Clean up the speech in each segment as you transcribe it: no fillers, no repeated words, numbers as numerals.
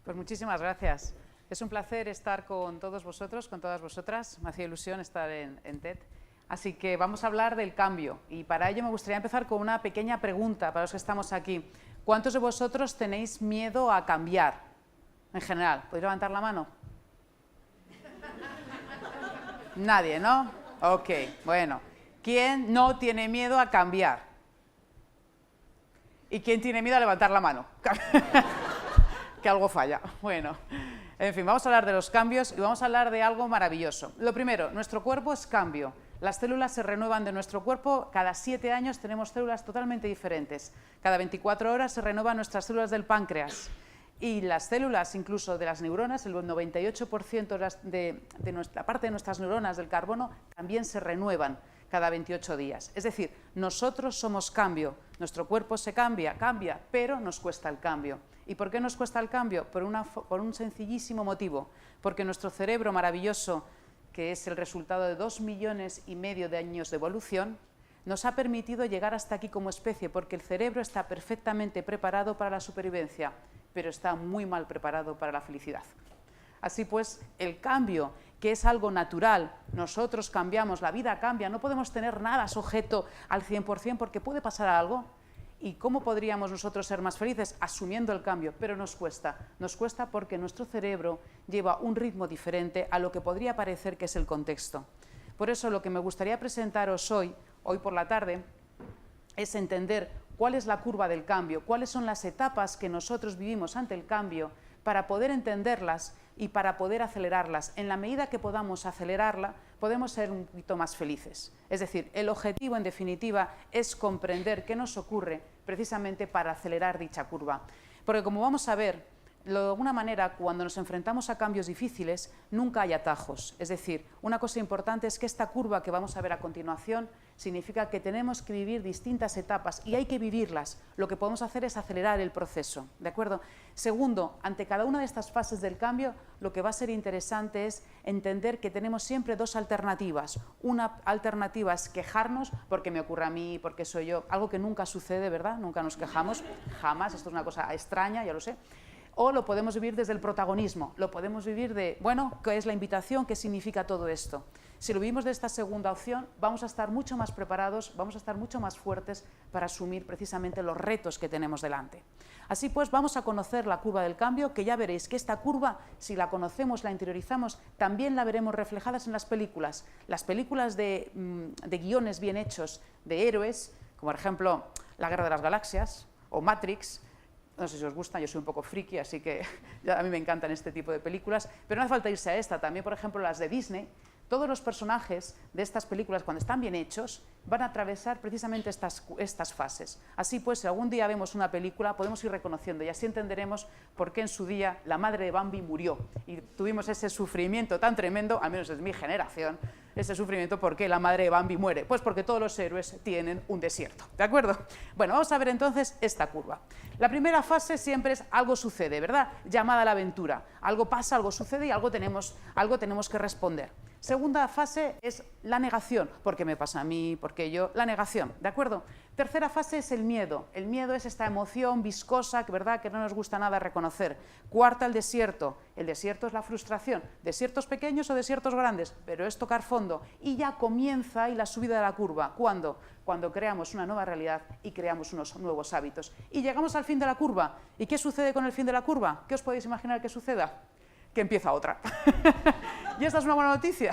Pues muchísimas gracias. Es un placer estar con todos vosotros, con todas vosotras. Me hacía ilusión estar en TED. Así que vamos a hablar del cambio. Y para ello me gustaría empezar con una pequeña pregunta para los que estamos aquí. ¿Cuántos de vosotros tenéis miedo a cambiar? En general, ¿podéis levantar la mano? Nadie, ¿no? Ok, bueno. ¿Quién no tiene miedo a cambiar? ¿Y quién tiene miedo a levantar la mano? Que algo falla. Bueno, en fin, vamos a hablar de los cambios y vamos a hablar de algo maravilloso. Lo primero, nuestro cuerpo es cambio. Las células se renuevan de nuestro cuerpo, cada 7 años tenemos células totalmente diferentes. Cada 24 horas se renuevan nuestras células del páncreas. Y las células, incluso de las neuronas, el 98% de nuestra parte de nuestras neuronas del carbono también se renuevan cada 28 días. Es decir, nosotros somos cambio, nuestro cuerpo se cambia, pero nos cuesta el cambio. ¿Y por qué nos cuesta el cambio? Por un sencillísimo motivo, porque nuestro cerebro maravilloso, que es el resultado de 2,5 millones de años de evolución, nos ha permitido llegar hasta aquí como especie, porque el cerebro está perfectamente preparado para la supervivencia, pero está muy mal preparado para la felicidad. Así pues, el cambio, que es algo natural, nosotros cambiamos, la vida cambia, no podemos tener nada sujeto al 100% porque puede pasar algo. ¿Y cómo podríamos nosotros ser más felices? Asumiendo el cambio, pero nos cuesta porque nuestro cerebro lleva un ritmo diferente a lo que podría parecer que es el contexto. Por eso lo que me gustaría presentaros hoy por la tarde, es entender cuál es la curva del cambio, cuáles son las etapas que nosotros vivimos ante el cambio para poder entenderlas y para poder acelerarlas. En la medida que podamos acelerarla, podemos ser un poquito más felices. Es decir, el objetivo, en definitiva, es comprender qué nos ocurre precisamente para acelerar dicha curva. Porque, como vamos a ver, de alguna manera, cuando nos enfrentamos a cambios difíciles, nunca hay atajos. Es decir, una cosa importante es que esta curva que vamos a ver a continuación significa que tenemos que vivir distintas etapas y hay que vivirlas. Lo que podemos hacer es acelerar el proceso, ¿de acuerdo? Segundo, ante cada una de estas fases del cambio, lo que va a ser interesante es entender que tenemos siempre dos alternativas. Una alternativa es quejarnos porque me ocurre a mí, porque soy yo, algo que nunca sucede, ¿verdad? Nunca nos quejamos, jamás, esto es una cosa extraña, ya lo sé. O lo podemos vivir desde el protagonismo, lo podemos vivir de, bueno, ¿qué es la invitación? ¿Qué significa todo esto? Si lo vivimos de esta segunda opción, vamos a estar mucho más preparados, vamos a estar mucho más fuertes para asumir precisamente los retos que tenemos delante. Así pues, vamos a conocer la curva del cambio, que ya veréis que esta curva, si la conocemos, la interiorizamos, también la veremos reflejadas en las películas. Las películas de guiones bien hechos, de héroes, como por ejemplo La Guerra de las Galaxias o Matrix. No sé si os gusta, yo soy un poco friki, así que a mí me encantan este tipo de películas, pero no hace falta irse a esta, también por ejemplo las de Disney. Todos los personajes de estas películas, cuando están bien hechos, van a atravesar precisamente estas fases. Así pues, si algún día vemos una película, podemos ir reconociendo y así entenderemos por qué en su día la madre de Bambi murió y tuvimos ese sufrimiento tan tremendo, al menos es mi generación, ese sufrimiento. ¿Por qué la madre de Bambi muere? Pues porque todos los héroes tienen un desierto, ¿de acuerdo? Bueno, vamos a ver entonces esta curva. La primera fase siempre es algo sucede, ¿verdad? Llamada a la aventura. Algo pasa, algo sucede y algo tenemos que responder. Segunda fase es la negación. ¿Por qué me pasa a mí? ¿Por qué yo? La negación, ¿de acuerdo? Tercera fase es el miedo. El miedo es esta emoción viscosa, ¿verdad?, que no nos gusta nada reconocer. Cuarta, el desierto. El desierto es la frustración. Desiertos pequeños o desiertos grandes, pero es tocar fondo. Y ya comienza ahí la subida de la curva. ¿Cuándo? Cuando creamos una nueva realidad y creamos unos nuevos hábitos. Y llegamos al fin de la curva. ¿Y qué sucede con el fin de la curva? ¿Qué os podéis imaginar que suceda? Que empieza otra. Y esta es una buena noticia,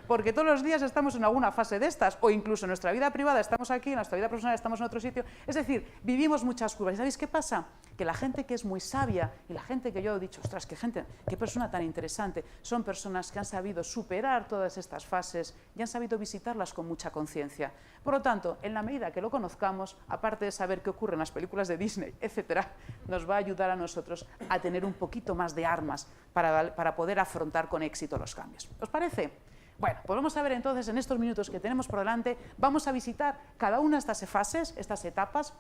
porque todos los días estamos en alguna fase de estas, o incluso en nuestra vida privada estamos aquí, en nuestra vida profesional estamos en otro sitio. Es decir, vivimos muchas curvas. ¿Y sabéis qué pasa? Que la gente que es muy sabia y la gente que yo he dicho, ostras, qué persona tan interesante, son personas que han sabido superar todas estas fases y han sabido visitarlas con mucha conciencia. Por lo tanto, en la medida que lo conozcamos, aparte de saber qué ocurre en las películas de Disney, etcétera, nos va a ayudar a nosotros a tener un poquito más de armas para poder afrontar con éxito los cambios. ¿Os parece? Bueno, pues vamos a ver entonces en estos minutos que tenemos por delante, vamos a visitar cada una de estas fases, estas etapas,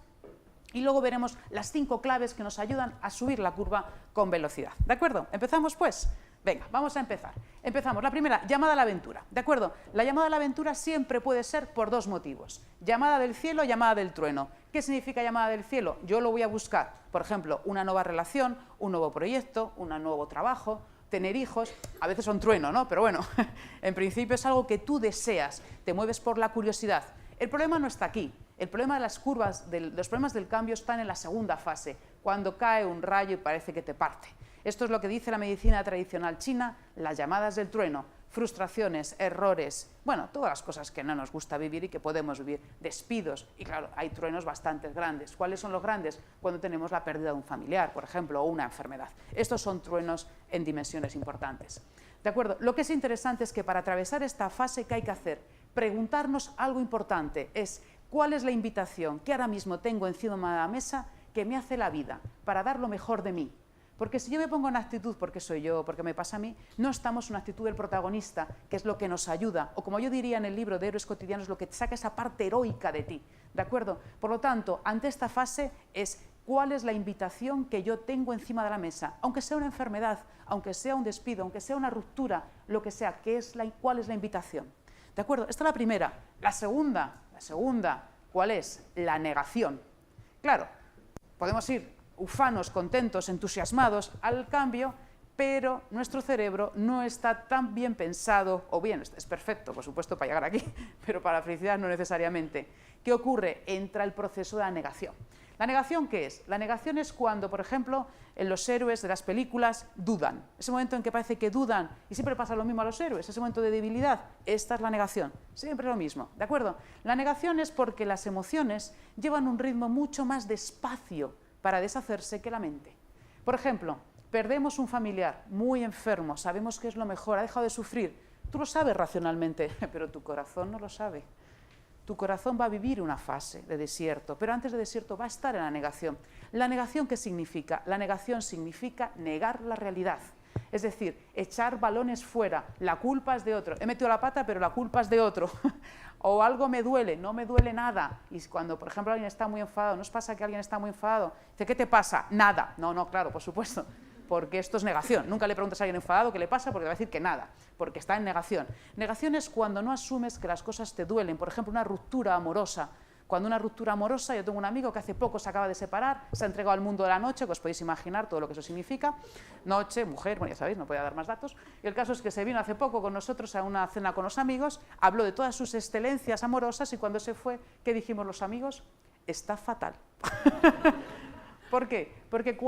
y luego veremos las 5 claves que nos ayudan a subir la curva con velocidad. ¿De acuerdo? ¿Empezamos pues? Venga, vamos a empezar. Empezamos. La primera, llamada a la aventura. ¿De acuerdo? La llamada a la aventura siempre puede ser por dos motivos. Llamada del cielo, llamada del trueno. ¿Qué significa llamada del cielo? Yo lo voy a buscar, por ejemplo, una nueva relación, un nuevo proyecto, un nuevo trabajo, tener hijos, a veces son trueno, ¿no? Pero bueno, en principio es algo que tú deseas, te mueves por la curiosidad. El problema no está aquí. El problema de las curvas, los problemas del cambio están en la segunda fase, cuando cae un rayo y parece que te parte. Esto es lo que dice la medicina tradicional china, las llamadas del trueno, frustraciones, errores, bueno, todas las cosas que no nos gusta vivir y que podemos vivir, despidos, y claro, hay truenos bastante grandes. ¿Cuáles son los grandes? Cuando tenemos la pérdida de un familiar, por ejemplo, o una enfermedad. Estos son truenos en dimensiones importantes. ¿De acuerdo? Lo que es interesante es que para atravesar esta fase, ¿qué hay que hacer? Preguntarnos algo importante, es ¿cuál es la invitación que ahora mismo tengo encima de la mesa que me hace la vida para dar lo mejor de mí? Porque si yo me pongo en actitud, porque soy yo, porque me pasa a mí, no estamos en una actitud del protagonista, que es lo que nos ayuda, o como yo diría en el libro de Héroes Cotidianos, lo que te saca esa parte heroica de ti, ¿de acuerdo? Por lo tanto, ante esta fase es cuál es la invitación que yo tengo encima de la mesa, aunque sea una enfermedad, aunque sea un despido, aunque sea una ruptura, lo que sea, ¿cuál es la invitación? ¿De acuerdo? Esta es la primera. La segunda, ¿cuál es? La negación. Claro, podemos ir ufanos, contentos, entusiasmados al cambio, pero nuestro cerebro no está tan bien pensado, o bien, es perfecto, por supuesto, para llegar aquí, pero para la felicidad no necesariamente. ¿Qué ocurre? Entra el proceso de la negación. ¿La negación qué es? La negación es cuando, por ejemplo, en los héroes de las películas dudan. Ese momento en que parece que dudan, y siempre pasa lo mismo a los héroes, ese momento de debilidad, esta es la negación, siempre lo mismo, ¿de acuerdo? La negación es porque las emociones llevan un ritmo mucho más despacio para deshacerse que la mente. Por ejemplo, perdemos un familiar muy enfermo, sabemos que es lo mejor, ha dejado de sufrir, tú lo sabes racionalmente, pero tu corazón no lo sabe. Tu corazón va a vivir una fase de desierto, pero antes de desierto va a estar en la negación. ¿La negación qué significa? La negación significa negar la realidad. Es decir, echar balones fuera, la culpa es de otro. He metido la pata, pero la culpa es de otro. O algo me duele, no me duele nada. Y cuando, por ejemplo, alguien está muy enfadado, ¿no os pasa que alguien está muy enfadado? Dice, ¿qué te pasa? Nada. No, claro, por supuesto. Porque esto es negación. Nunca le preguntas a alguien enfadado qué le pasa, porque te va a decir que nada, porque está en negación. Negación es cuando no asumes que las cosas te duelen. Por ejemplo, una ruptura amorosa. Cuando una ruptura amorosa, yo tengo un amigo que hace poco se acaba de separar, se ha entregado al mundo de la noche, que os podéis imaginar todo lo que eso significa. Noche, mujer, bueno, ya sabéis, no podía dar más datos. Y el caso es que se vino hace poco con nosotros a una cena con los amigos, habló de todas sus excelencias amorosas y cuando se fue, ¿qué dijimos los amigos? Está fatal. ¿Por qué? Porque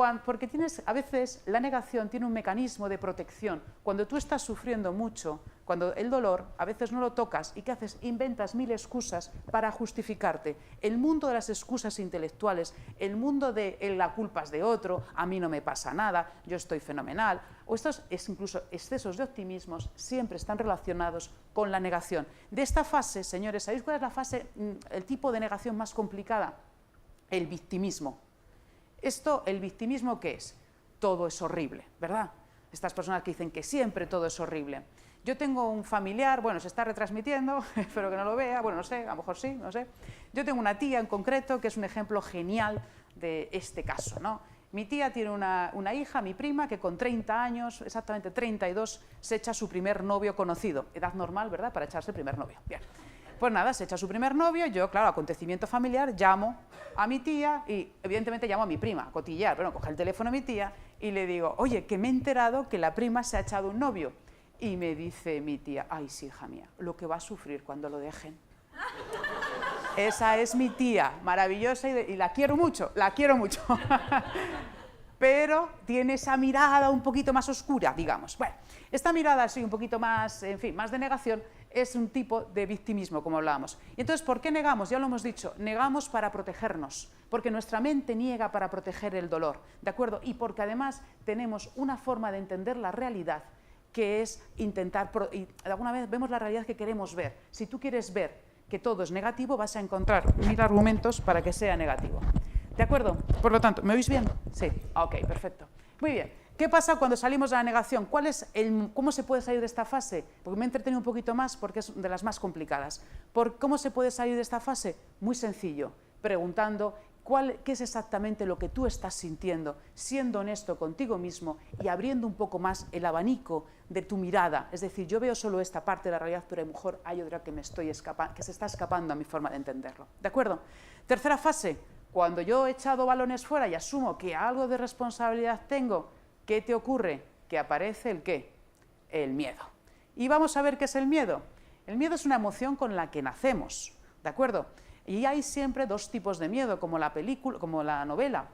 a veces la negación tiene un mecanismo de protección. Cuando tú estás sufriendo mucho, cuando el dolor, a veces no lo tocas, ¿y qué haces? Inventas mil excusas para justificarte. El mundo de las excusas intelectuales, el mundo de la culpa es de otro, a mí no me pasa nada, yo estoy fenomenal, o estos incluso excesos de optimismos siempre están relacionados con la negación. De esta fase, señores, ¿sabéis cuál es la fase, el tipo de negación más complicada? El victimismo. ¿El victimismo qué es? Todo es horrible, ¿verdad? Estas personas que dicen que siempre todo es horrible. Yo tengo un familiar, bueno, se está retransmitiendo, espero que no lo vea, bueno, no sé, a lo mejor sí, no sé. Yo tengo una tía en concreto que es un ejemplo genial de este caso, ¿no? Mi tía tiene una hija, mi prima, que con 30 años, exactamente 32, se echa su primer novio conocido. Edad normal, ¿verdad?, para echarse el primer novio. Bien. Pues nada, se echa su primer novio, yo, claro, acontecimiento familiar, llamo a mi tía y evidentemente llamo a mi prima, a cotillar, bueno, coge el teléfono a mi tía y le digo, oye, que me he enterado que la prima se ha echado un novio. Y me dice mi tía, ay, sí, hija mía, lo que va a sufrir cuando lo dejen. Esa es mi tía, maravillosa y la quiero mucho, pero tiene esa mirada un poquito más oscura, digamos. Bueno, esta mirada así un poquito más, en fin, más de negación, es un tipo de victimismo, como hablábamos. Y entonces, ¿por qué negamos? Ya lo hemos dicho, negamos para protegernos, porque nuestra mente niega para proteger el dolor, ¿de acuerdo? Y porque además tenemos una forma de entender la realidad que es intentar, y alguna vez vemos la realidad que queremos ver. Si tú quieres ver que todo es negativo, vas a encontrar 1000 argumentos para que sea negativo. ¿De acuerdo? Por lo tanto, ¿me oís bien? Sí. Ok, perfecto. Muy bien. ¿Qué pasa cuando salimos de la negación? ¿Cómo se puede salir de esta fase? Porque me he entretenido un poquito más porque es de las más complicadas. ¿Cómo se puede salir de esta fase? Muy sencillo, preguntando qué es exactamente lo que tú estás sintiendo, siendo honesto contigo mismo y abriendo un poco más el abanico de tu mirada. Es decir, yo veo solo esta parte de la realidad, pero a lo mejor hay otra que que se está escapando a mi forma de entenderlo. ¿De acuerdo? Tercera fase, cuando yo he echado balones fuera y asumo que algo de responsabilidad tengo, ¿qué te ocurre? Que aparece el ¿qué? El miedo. Y vamos a ver qué es el miedo. El miedo es una emoción con la que nacemos, ¿de acuerdo? Y hay siempre dos tipos de miedo, como la novela,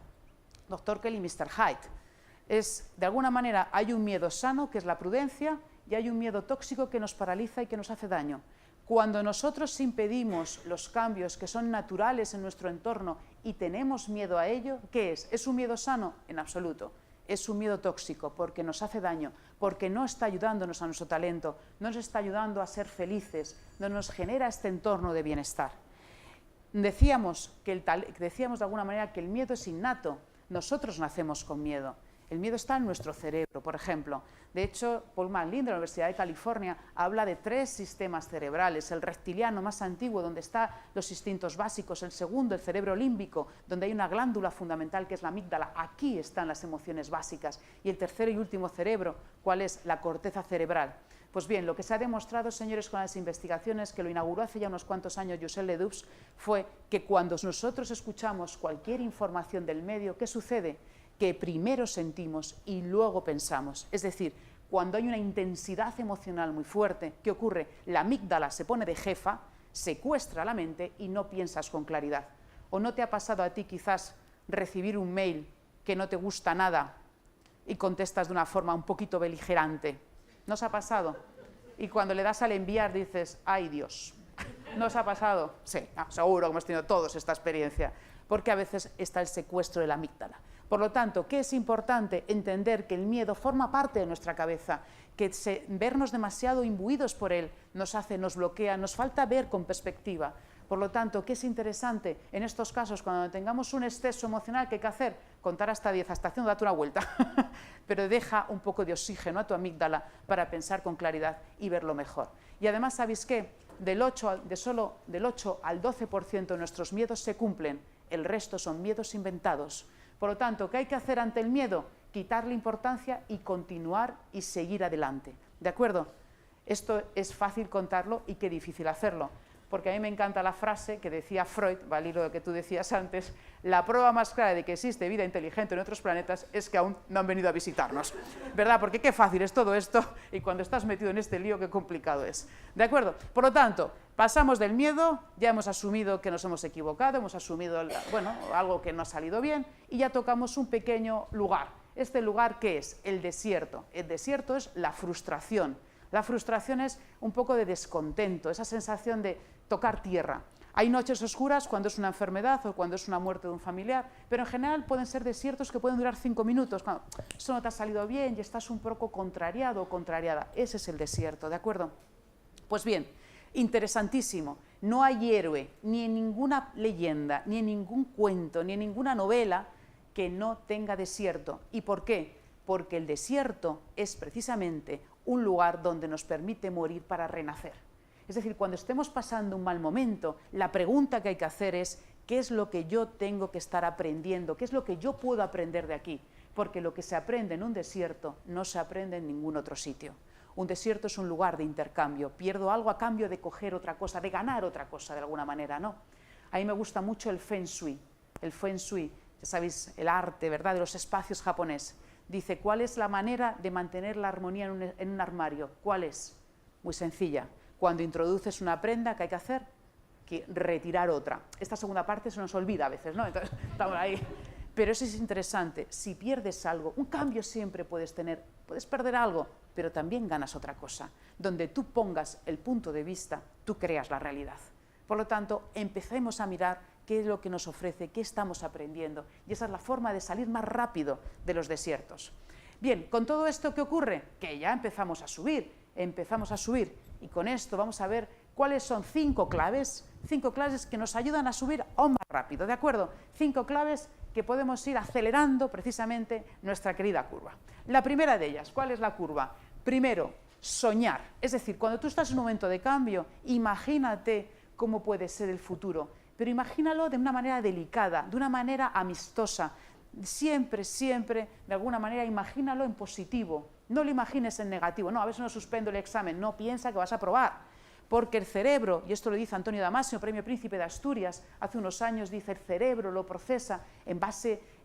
Dr. Jekyll y Mr. Hyde. De alguna manera, hay un miedo sano, que es la prudencia, y hay un miedo tóxico que nos paraliza y que nos hace daño. Cuando nosotros impedimos los cambios que son naturales en nuestro entorno y tenemos miedo a ello, ¿qué es? ¿Es un miedo sano? En absoluto. Es un miedo tóxico porque nos hace daño, porque no está ayudándonos a nuestro talento, no nos está ayudando a ser felices, no nos genera este entorno de bienestar. Decíamos de alguna manera que el miedo es innato, nosotros nacemos con miedo. El miedo está en nuestro cerebro, por ejemplo. De hecho, Paul MacLean de la Universidad de California habla de 3 sistemas cerebrales. El reptiliano más antiguo, donde están los instintos básicos. El segundo, el cerebro límbico, donde hay una glándula fundamental que es la amígdala. Aquí están las emociones básicas. Y el tercero y último cerebro, ¿cuál es? La corteza cerebral. Pues bien, lo que se ha demostrado, señores, con las investigaciones, que lo inauguró hace ya unos cuantos años José Ledoux, fue que cuando nosotros escuchamos cualquier información del medio, ¿qué sucede? Que primero sentimos y luego pensamos. Es decir, cuando hay una intensidad emocional muy fuerte, ¿qué ocurre? La amígdala se pone de jefa, secuestra la mente y no piensas con claridad. ¿O no te ha pasado a ti quizás recibir un mail que no te gusta nada y contestas de una forma un poquito beligerante? ¿No os ha pasado? Y cuando le das al enviar dices, ¡ay Dios! ¿No os ha pasado? Sí, seguro que hemos tenido todos esta experiencia, porque a veces está el secuestro de la amígdala. Por lo tanto, ¿qué es importante? Entender que el miedo forma parte de nuestra cabeza, que vernos demasiado imbuidos por él nos bloquea, nos falta ver con perspectiva. Por lo tanto, ¿qué es interesante en estos casos? Cuando tengamos un exceso emocional, ¿qué hay que hacer? Contar hasta 10, hasta haciendo date una vuelta. Pero deja un poco de oxígeno a tu amígdala para pensar con claridad y verlo mejor. Y además, ¿sabéis qué? Solo del 8 al 12% de nuestros miedos se cumplen, el resto son miedos inventados. Por lo tanto, ¿qué hay que hacer ante el miedo? Quitarle importancia y continuar y seguir adelante. ¿De acuerdo? Esto es fácil contarlo y qué difícil hacerlo. Porque a mí me encanta la frase que decía Freud, al hilo de lo que tú decías antes, la prueba más clara de que existe vida inteligente en otros planetas es que aún no han venido a visitarnos. ¿Verdad? Porque qué fácil es todo esto y cuando estás metido en este lío qué complicado es. ¿De acuerdo? Por lo tanto, pasamos del miedo, ya hemos asumido que nos hemos equivocado, hemos asumido algo que no ha salido bien y ya tocamos un pequeño lugar. ¿Este lugar qué es? El desierto. El desierto es la frustración. La frustración es un poco de descontento, esa sensación de tocar tierra. Hay noches oscuras cuando es una enfermedad o cuando es una muerte de un familiar, pero en general pueden ser desiertos que pueden durar 5 minutos, cuando eso no te ha salido bien y estás un poco contrariado o contrariada. Ese es el desierto, ¿de acuerdo? Pues bien, interesantísimo. No hay héroe, ni en ninguna leyenda, ni en ningún cuento, ni en ninguna novela que no tenga desierto. ¿Y por qué? Porque el desierto es precisamente un lugar donde nos permite morir para renacer. Es decir, cuando estemos pasando un mal momento, la pregunta que hay que hacer es ¿qué es lo que yo tengo que estar aprendiendo? ¿Qué es lo que yo puedo aprender de aquí? Porque lo que se aprende en un desierto no se aprende en ningún otro sitio. Un desierto es un lugar de intercambio. Pierdo algo a cambio de coger otra cosa, de ganar otra cosa de alguna manera, ¿no? A mí me gusta mucho el Feng Shui. El Feng Shui, ya sabéis, el arte, ¿verdad?, de los espacios japonés. Dice, ¿cuál es la manera de mantener la armonía en un armario? ¿Cuál es? Muy sencilla. Cuando introduces una prenda, ¿qué hay que hacer? Retirar otra. Esta segunda parte se nos olvida a veces, ¿no? Entonces, estamos ahí. Pero eso es interesante. Si pierdes algo, un cambio siempre puedes tener. Puedes perder algo, pero también ganas otra cosa. Donde tú pongas el punto de vista, tú creas la realidad. Por lo tanto, empecemos a mirar qué es lo que nos ofrece, qué estamos aprendiendo. Y esa es la forma de salir más rápido de los desiertos. Bien, con todo esto, ¿qué ocurre? Que ya empezamos a subir. Y con esto vamos a ver cuáles son 5 claves que nos ayudan a subir aún más rápido, ¿de acuerdo? 5 claves que podemos ir acelerando precisamente nuestra querida curva. La primera de ellas, ¿cuál es la curva? Primero, soñar. Es decir, cuando tú estás en un momento de cambio, imagínate cómo puede ser el futuro. pero imagínalo de una manera delicada, de una manera amistosa. Siempre, siempre, de alguna manera, imagínalo en positivo. No lo imagines en negativo. No, a veces no suspendo el examen, no piensa que vas a aprobar. Porque el cerebro, y esto lo dice Antonio Damasio, Premio Príncipe de Asturias, hace unos años, dice, el cerebro lo procesa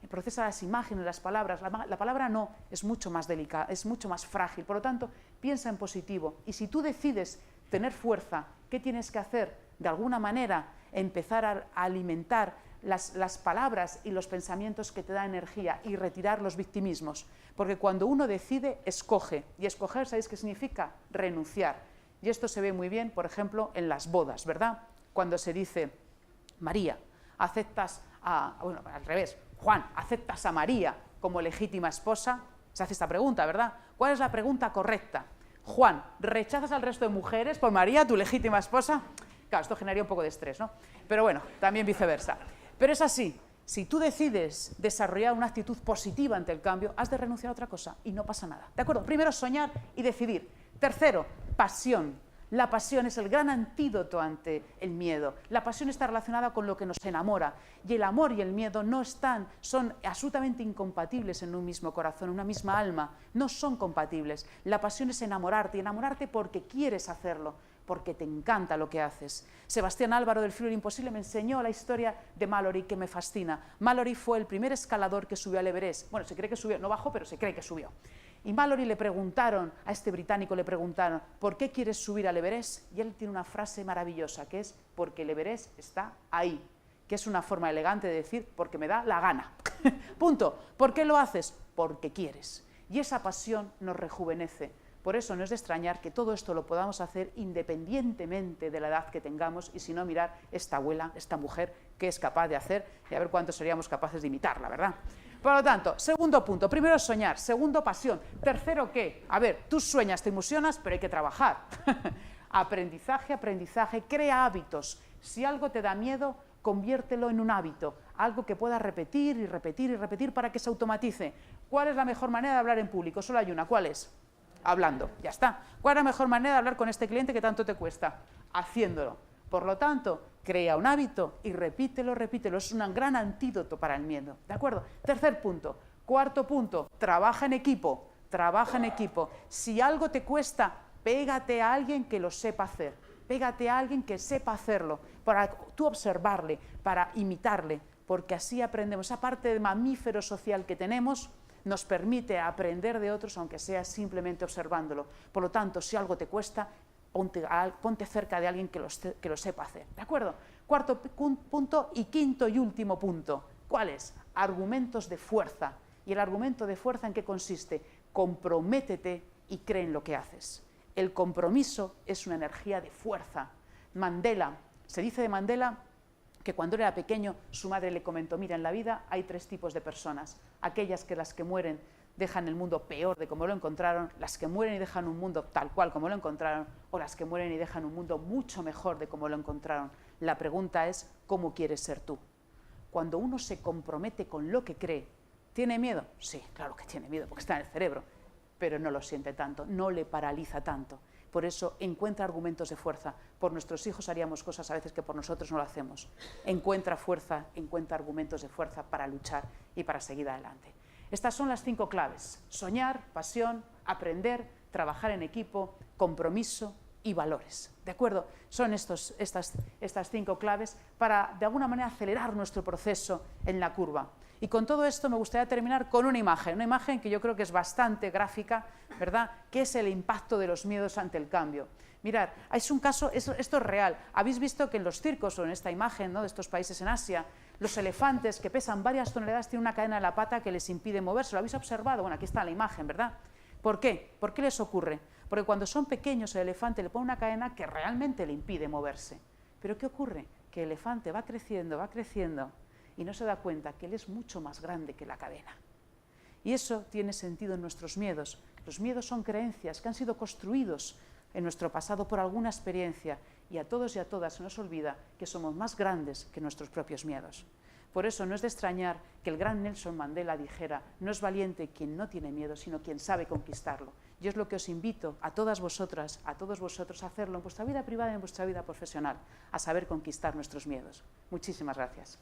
procesa las imágenes, las palabras. La palabra no, es mucho más delicada, es mucho más frágil. Por lo tanto, piensa en positivo. Y si tú decides tener fuerza, ¿qué tienes que hacer? De alguna manera, empezar a alimentar las palabras y los pensamientos que te dan energía y retirar los victimismos. Porque cuando uno decide, escoge. Y escoger, ¿sabéis qué significa? Renunciar. Y esto se ve muy bien, por ejemplo, en las bodas, ¿verdad? Cuando se dice, María, aceptas bueno, al revés, Juan, ¿aceptas a María como legítima esposa? Se hace esta pregunta, ¿verdad? ¿Cuál es la pregunta correcta? Juan, ¿rechazas al resto de mujeres por María, tu legítima esposa? Claro, esto generaría un poco de estrés, ¿no? Pero bueno, también viceversa. Pero es así, si tú decides desarrollar una actitud positiva ante el cambio, has de renunciar a otra cosa y no pasa nada, ¿de acuerdo? Primero, soñar y decidir. Tercero, pasión. La pasión es el gran antídoto ante el miedo. La pasión está relacionada con lo que nos enamora. Y el amor y el miedo son absolutamente incompatibles en un mismo corazón, en una misma alma. No son compatibles. La pasión es enamorarte, y enamorarte porque quieres hacerlo, porque te encanta lo que haces. Sebastián Álvaro del Filo del Imposible me enseñó la historia de Mallory, que me fascina. Mallory fue el primer escalador que subió al Everest. Bueno, se cree que subió, no bajó, pero se cree que subió. Y Mallory le preguntaron, a este británico le preguntaron, ¿por qué quieres subir al Everest? Y él tiene una frase maravillosa, que es, porque el Everest está ahí, que es una forma elegante de decir, porque me da la gana. Punto. ¿Por qué lo haces? Porque quieres. Y esa pasión nos rejuvenece. Por eso no es de extrañar que todo esto lo podamos hacer independientemente de la edad que tengamos, y si no, mirar esta abuela, esta mujer, qué es capaz de hacer, y a ver cuántos seríamos capaces de imitarla, ¿verdad? Por lo tanto, segundo punto, primero soñar, segundo pasión, tercero ¿qué? A ver, tú sueñas, te ilusionas, pero hay que trabajar. Aprendizaje, aprendizaje, crea hábitos. Si algo te da miedo, conviértelo en un hábito, algo que puedas repetir y repetir y repetir para que se automatice. ¿Cuál es la mejor manera de hablar en público? Solo hay una, ¿cuál es? Hablando, ya está. ¿Cuál es la mejor manera de hablar con este cliente que tanto te cuesta? Haciéndolo. Por lo tanto, crea un hábito y repítelo, repítelo. Es un gran antídoto para el miedo, ¿de acuerdo? Tercer punto. Cuarto punto, trabaja en equipo, trabaja en equipo. Si algo te cuesta, pégate a alguien que lo sepa hacer. Pégate a alguien que sepa hacerlo, para tú observarle, para imitarle, porque así aprendemos. Esa parte de mamífero social que tenemos nos permite aprender de otros, aunque sea simplemente observándolo. Por lo tanto, si algo te cuesta, ponte cerca de alguien que lo sepa hacer, ¿de acuerdo? Cuarto punto y quinto y último punto. ¿Cuál es? Argumentos de fuerza. ¿Y el argumento de fuerza en qué consiste? Comprométete y cree en lo que haces. El compromiso es una energía de fuerza. Mandela, se dice de Mandela que cuando era pequeño su madre le comentó, mira, en la vida hay tres tipos de personas, aquellas que las que mueren dejan el mundo peor de como lo encontraron, las que mueren y dejan un mundo tal cual como lo encontraron, o las que mueren y dejan un mundo mucho mejor de como lo encontraron. La pregunta es, ¿cómo quieres ser tú? Cuando uno se compromete con lo que cree, ¿tiene miedo? Sí, claro que tiene miedo, porque está en el cerebro, pero no lo siente tanto, no le paraliza tanto. Por eso encuentra argumentos de fuerza. Por nuestros hijos haríamos cosas a veces que por nosotros no lo hacemos. Encuentra fuerza, encuentra argumentos de fuerza para luchar y para seguir adelante. Estas son las 5 claves: soñar, pasión, aprender, trabajar en equipo, compromiso y valores. ¿De acuerdo? Son estas 5 claves para, de alguna manera, acelerar nuestro proceso en la curva. Y con todo esto me gustaría terminar con una imagen que yo creo que es bastante gráfica, ¿verdad?, que es el impacto de los miedos ante el cambio. Mirad, es un caso, esto es real. Habéis visto que en los circos, o en esta imagen, ¿no?, de estos países en Asia, los elefantes que pesan varias toneladas tienen una cadena en la pata que les impide moverse. ¿Lo habéis observado? Bueno, aquí está la imagen, ¿verdad? ¿Por qué? ¿Por qué les ocurre? Porque cuando son pequeños el elefante le pone una cadena que realmente le impide moverse. ¿Pero qué ocurre? Que el elefante va creciendo y no se da cuenta que él es mucho más grande que la cadena. Y eso tiene sentido en nuestros miedos. Los miedos son creencias que han sido construidos en nuestro pasado por alguna experiencia, y a todos y a todas se nos olvida que somos más grandes que nuestros propios miedos. Por eso no es de extrañar que el gran Nelson Mandela dijera: no es valiente quien no tiene miedo, sino quien sabe conquistarlo. Yo es lo que os invito a todas vosotras, a todos vosotros a hacerlo en vuestra vida privada y en vuestra vida profesional, a saber conquistar nuestros miedos. Muchísimas gracias.